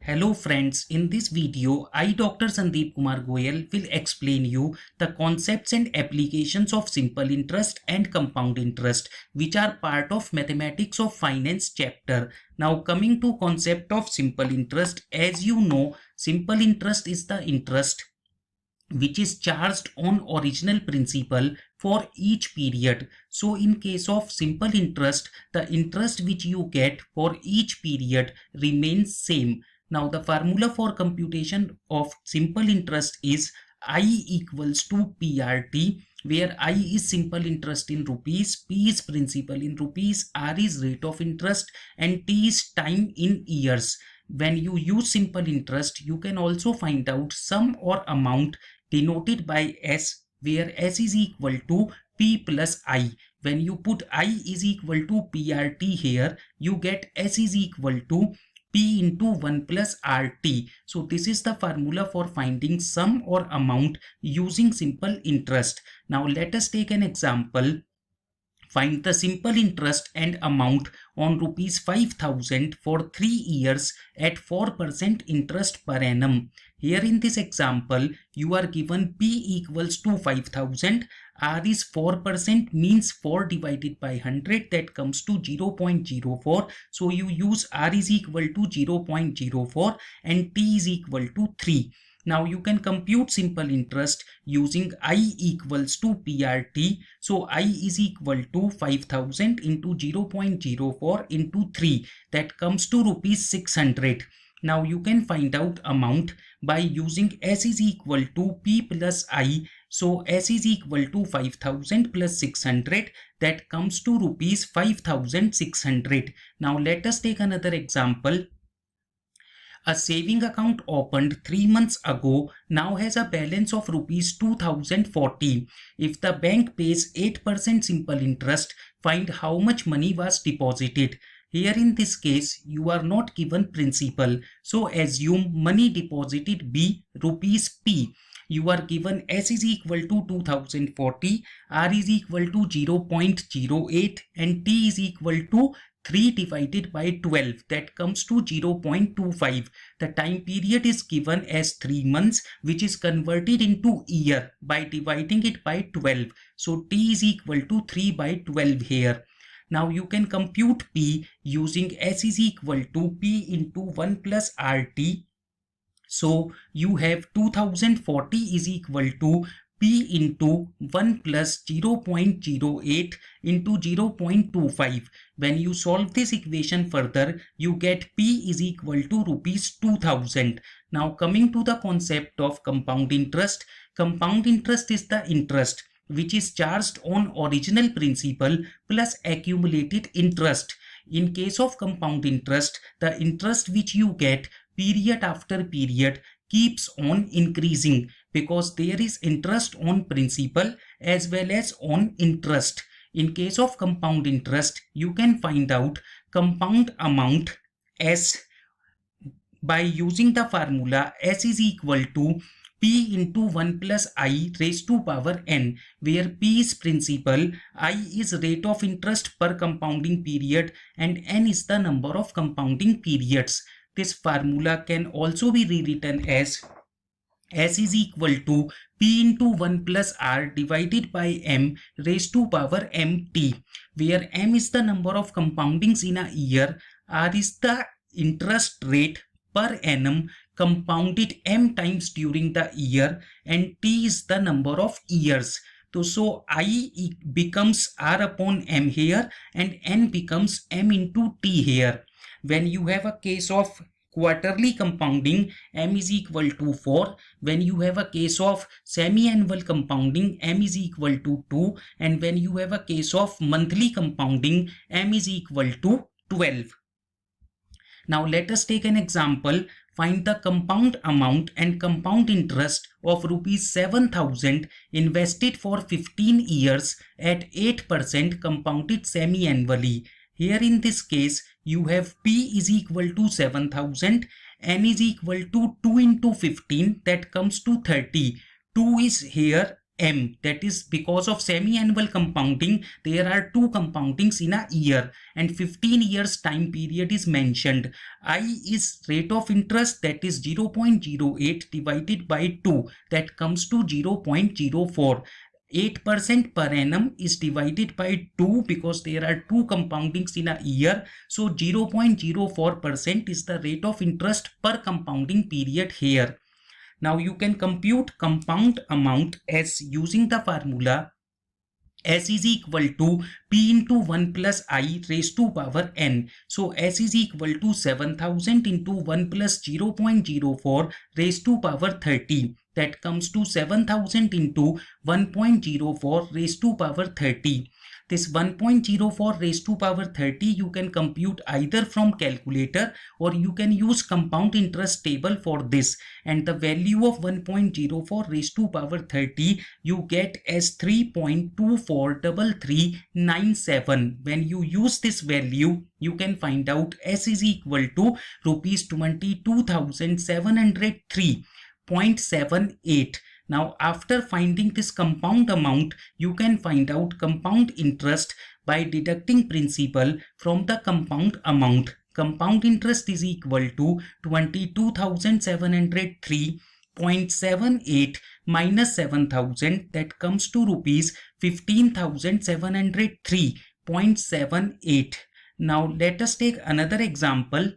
Hello friends, in this video, I Dr. Sandeep Kumar Goyal will explain you the concepts and applications of simple interest and compound interest which are part of Mathematics of Finance chapter. Now coming to concept of simple interest, as you know, simple interest is the interest which is charged on original principal for each period. So in case of simple interest, the interest which you get for each period remains same. Now the formula for computation of simple interest is I equals to PRT, where I is simple interest in rupees, P is principal in rupees, R is rate of interest, and T is time in years. When you use simple interest, you can also find out sum or amount denoted by S, where S is equal to P plus I. When you put I is equal to PRT here, you get S is equal to P into 1 plus RT. So this is the formula for finding sum or amount using simple interest. Now let us take an example. Find the simple interest and amount on rupees 5,000 for 3 years at 4% interest per annum. Here in this example, you are given P equals to 5,000, R is 4%, means 4 divided by 100, that comes to 0.04. So you use R is equal to 0.04 and T is equal to 3. Now you can compute simple interest using I equals to PRT. So I is equal to 5,000 into 0.04 into 3. That comes to rupees 600. Now you can find out amount by using S is equal to P plus I. So S is equal to 5,000 plus 600. That comes to rupees 5,600. Now let us take another example. A saving account opened 3 months ago now has a balance of rupees 2040. If the bank pays 8% simple interest, find how much money was deposited. Here in this case, you are not given principal. So assume money deposited be rupees P. You are given S is equal to 2040, R is equal to 0.08 and T is equal to 3 divided by 12, that comes to 0.25. The time period is given as 3 months, which is converted into year by dividing it by 12. So T is equal to 3 by 12 here. Now you can compute P using S is equal to P into 1 plus RT. So you have 2040 is equal to P into 1 plus 0.08 into 0.25. When you solve this equation further, you get P is equal to rupees 2000. Now coming to the concept of compound interest. Compound interest is the interest which is charged on original principal plus accumulated interest. In case of compound interest, the interest which you get period after period keeps on increasing because there is interest on principal as well as on interest. In case of compound interest, you can find out compound amount S by using the formula S is equal to P into 1 plus I raised to power n, where P is principal, I is rate of interest per compounding period, and n is the number of compounding periods. This formula can also be rewritten as S is equal to P into 1 plus R divided by M raised to power MT, where M is the number of compoundings in a year, R is the interest rate per annum compounded M times during the year, and T is the number of years. So I becomes R upon M here and N becomes M into T here. When you have a case of quarterly compounding, M is equal to 4. When you have a case of semi-annual compounding, M is equal to 2. And when you have a case of monthly compounding, M is equal to 12. Now let us take an example. Find the compound amount and compound interest of rupees 7,000 invested for 15 years at 8% compounded semi-annually. Here in this case, you have P is equal to 7,000, N is equal to 2 into 15, that comes to 30. 2 is here M, that is because of semi-annual compounding, there are two compoundings in a year and 15 years time period is mentioned. I is rate of interest, that is 0.08 divided by 2, that comes to 0.04. 8% per annum is divided by 2 because there are two compoundings in a year. So 0.04% is the rate of interest per compounding period here. Now you can compute compound amount as using the formula S is equal to P into 1 plus I raised to power n. So S is equal to 7000 into 1 plus 0.04 raised to power 30. That comes to 7000 into 1.04 raised to power 30. This 1.04 raised to power 30 you can compute either from calculator or you can use compound interest table for this, and the value of 1.04 raised to power 30 you get as 3.243397. When you use this value you can find out S is equal to rupees 22,703.78. Now after finding this compound amount, you can find out compound interest by deducting principal from the compound amount. Compound interest is equal to 22,703.78 minus 7,000, that comes to rupees 15,703.78. Now let us take another example.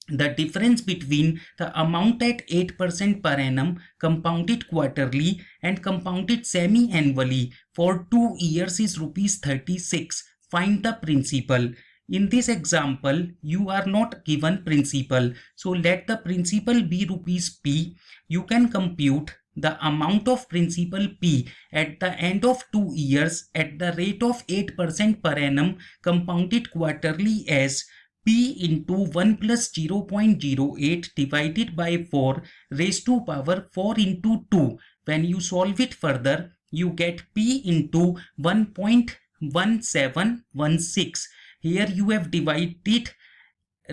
The difference between the amount at 8% per annum compounded quarterly and compounded semi-annually for 2 years is rupees 36. Find the principal. In this example, you are not given principal. So let the principal be rupees P. You can compute the amount of principal P at the end of 2 years at the rate of 8% per annum compounded quarterly as P into 1 plus 0.08 divided by 4 raised to power 4 into 2. When you solve it further, you get P into 1.1716. Here you have divided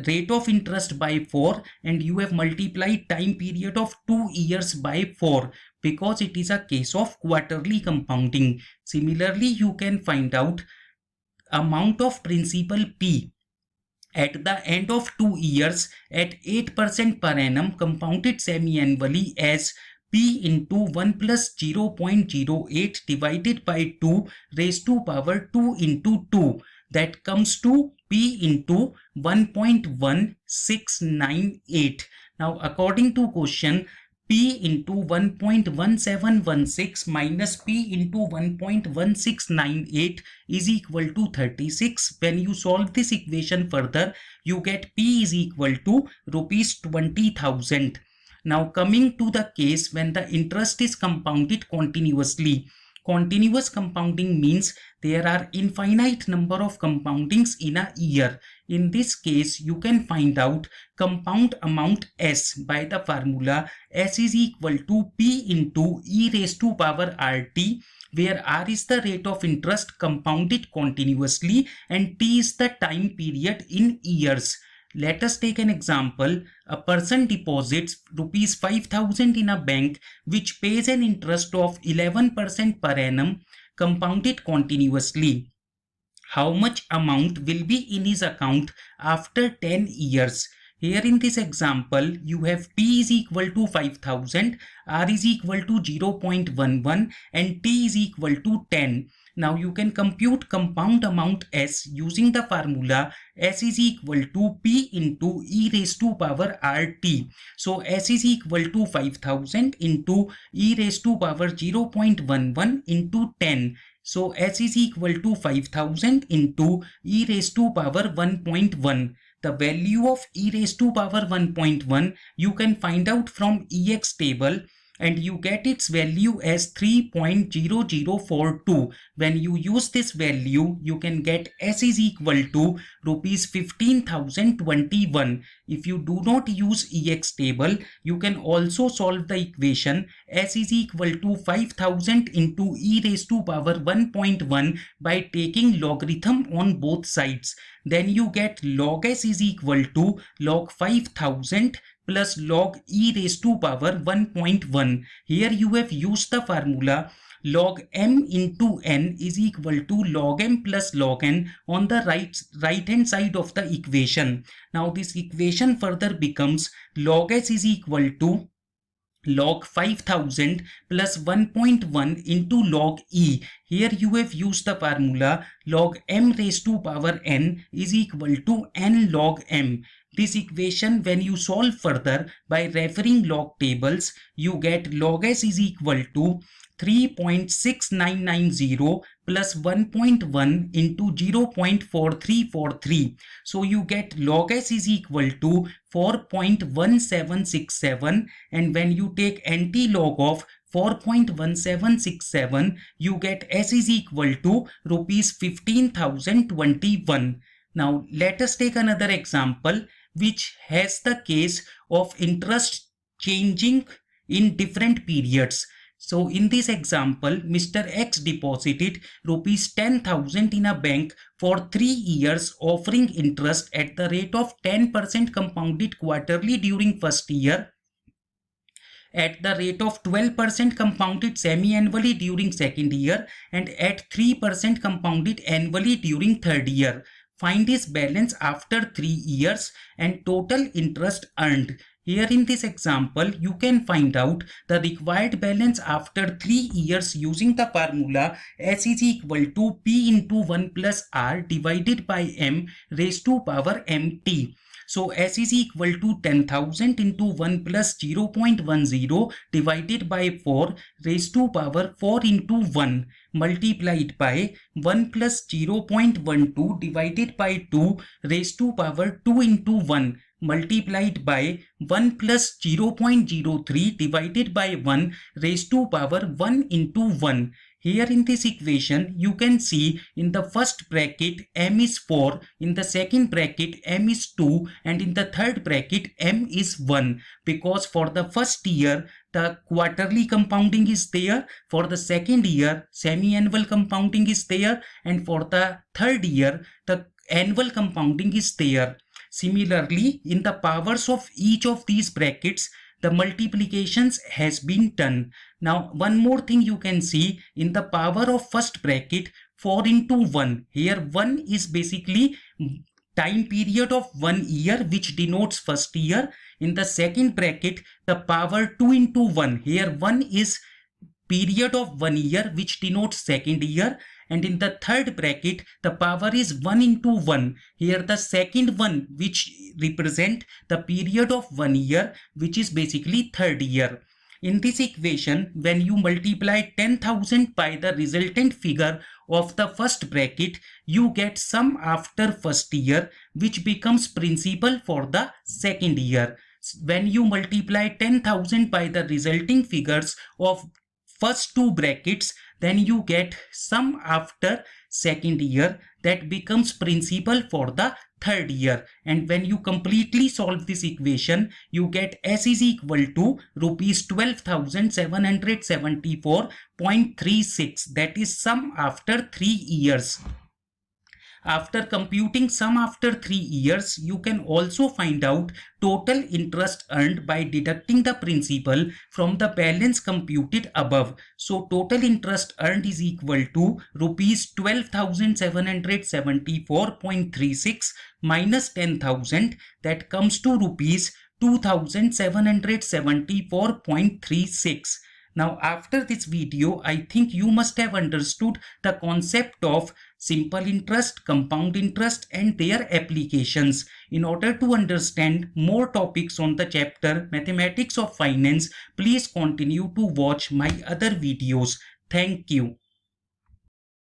rate of interest by 4 and you have multiplied time period of 2 years by 4 because it is a case of quarterly compounding. Similarly, you can find out amount of principal P at the end of 2 years at 8% per annum compounded semi-annually as P into 1 plus 0.08 divided by 2 raised to power 2 into 2. That comes to P into 1.1698. Now according to question, P into 1.1716 minus P into 1.1698 is equal to 36. When you solve this equation further, you get P is equal to rupees 20,000. Now coming to the case when the interest is compounded continuously. Continuous compounding means there are infinite number of compoundings in a year. In this case, you can find out compound amount S by the formula S is equal to P into e raised to power RT, where R is the rate of interest compounded continuously and T is the time period in years. Let us take an example. A person deposits rupees 5,000 in a bank which pays an interest of 11% per annum compounded continuously. How much amount will be in his account after 10 years? Here in this example, you have P is equal to 5,000, R is equal to 0.11 and T is equal to 10. Now you can compute compound amount S using the formula S is equal to P into e raised to power RT. So S is equal to 5,000 into e raised to power 0.11 into 10. So S is equal to 5,000 into e raised to power 1.1. The value of e raised to power 1.1 you can find out from EX table and you get its value as 3.0042. When you use this value, you can get S is equal to rupees 15,021. If you do not use EX table, you can also solve the equation S is equal to 5,000 into e raised to power 1.1 by taking logarithm on both sides. Then you get log S is equal to log 5,000 plus log e raised to power 1.1. Here you have used the formula log m into n is equal to log m plus log n on the right hand side of the equation. Now this equation further becomes log s is equal to log 5000 plus 1.1 into log e. Here you have used the formula log m raised to power n is equal to n log m. This equation, when you solve further by referring log tables, you get log s is equal to 3.6990 plus 1.1 into 0.4343. So you get log s is equal to 4.1767, and when you take anti-log of 4.1767, you get s is equal to rupees 15,021. Now let us take another example which has the case of interest changing in different periods. So in this example, Mr. X deposited rupees 10,000 in a bank for 3 years, offering interest at the rate of 10% compounded quarterly during first year, at the rate of 12% compounded semi-annually during second year, and at 3% compounded annually during third year. Find his balance after 3 years and total interest earned. Here in this example, you can find out the required balance after 3 years using the formula S is equal to P into 1 plus R divided by M raised to power MT. So S is equal to 10,000 into 1 plus 0.10 divided by 4 raised to power 4 into 1 multiplied by 1 plus 0.12 divided by 2 raised to power 2 into 1 multiplied by 1 plus 0.03 divided by 1 raised to power 1 into 1. Here in this equation, you can see in the first bracket m is 4, in the second bracket m is 2, and in the third bracket m is 1, because for the first year the quarterly compounding is there, for the second year semi-annual compounding is there, and for the third year the annual compounding is there. Similarly, in the powers of each of these brackets, the multiplications has been done. Now, one more thing you can see in the power of first bracket 4 into 1. Here 1 is basically time period of 1 year which denotes first year. In the second bracket, the power 2 into 1. Here 1 is period of 1 year which denotes second year. And in the third bracket, the power is 1 into 1. Here the second one which represent the period of 1 year which is basically third year. In this equation, when you multiply 10,000 by the resultant figure of the first bracket, you get sum after first year which becomes principal for the second year. When you multiply 10,000 by the resulting figures of first two brackets, then you get sum after second year that becomes principal for the third year. And when you completely solve this equation, you get S is equal to rupees 12,774.36. That is sum after 3 years. After computing sum after 3 years, you can also find out total interest earned by deducting the principal from the balance computed above. So total interest earned is equal to rupees 12,774.36 minus 10,000, that comes to rupees 2,774.36. Now after this video, I think you must have understood the concept of simple interest, compound interest and their applications. In order to understand more topics on the chapter Mathematics of Finance, please continue to watch my other videos. Thank you.